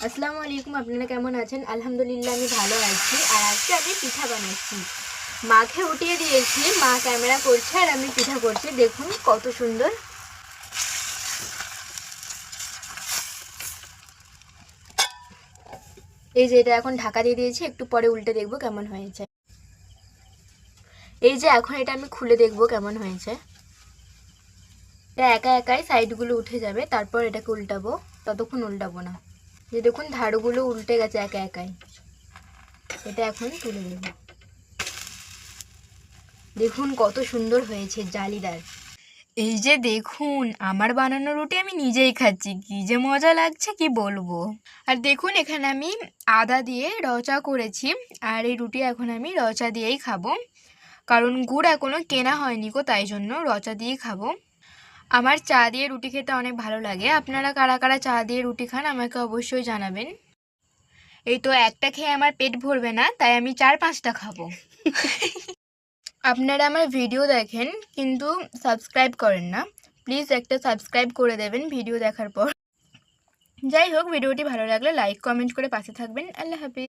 আসসালামু আলাইকুম। আপনারা কেমন আছেন? আলহামদুলিল্লাহ আমি ভালো আছি। আর আজকে আমি পিঠা বানাচ্ছি। মাকে উঠিয়ে দিয়েছি, মা ক্যামেরা করছে আর আমি পিঠা করছি। দেখুন কত সুন্দর। এই যে এটা এখন ঢাকা দিয়ে দিয়েছি, একটু পরে উল্টে দেখবো কেমন হয়েছে। এই যে এখন এটা আমি খুলে দেখবো কেমন হয়েছে। এটা একা একাই সাইডগুলো উঠে যাবে, তারপর এটাকে উল্টাবো। ততক্ষণ উল্টাবো না। যে দেখুন ধারগুলো উল্টে গেছে একা একাই। এটা এখন তুলে দেবো। দেখুন কত সুন্দর হয়েছে, জালিদার। এই যে দেখুন আমার বানানো রুটি আমি নিজেই খাচ্ছি, কি যে মজা লাগছে কি বলবো। আর দেখুন এখানে আমি আদা দিয়ে রচা করেছি, আর এই রুটি এখন আমি রচা দিয়েই খাবো, কারণ গুড় এখনো কেনা হয়নি গো, তাই জন্য রচা দিয়েই খাবো। আমার চা দিয়ে রুটি খেতে অনেক ভালো লাগে। আপনারা কারা কারা চা দিয়ে রুটি খান আমাকে অবশ্যই জানাবেন। এই তো একটা খেয়ে আমার পেট ভরবে না, তাই আমি 4-5টা খাবো। আপনারা আমার ভিডিও দেখেন কিন্তু সাবস্ক্রাইব করেন না, প্লিজ একটা সাবস্ক্রাইব করে দেবেন ভিডিও দেখার পর। যাই হোক, ভিডিওটি ভালো লাগলে লাইক কমেন্ট করে পাশে থাকবেন। আল্লাহ হাফিজ।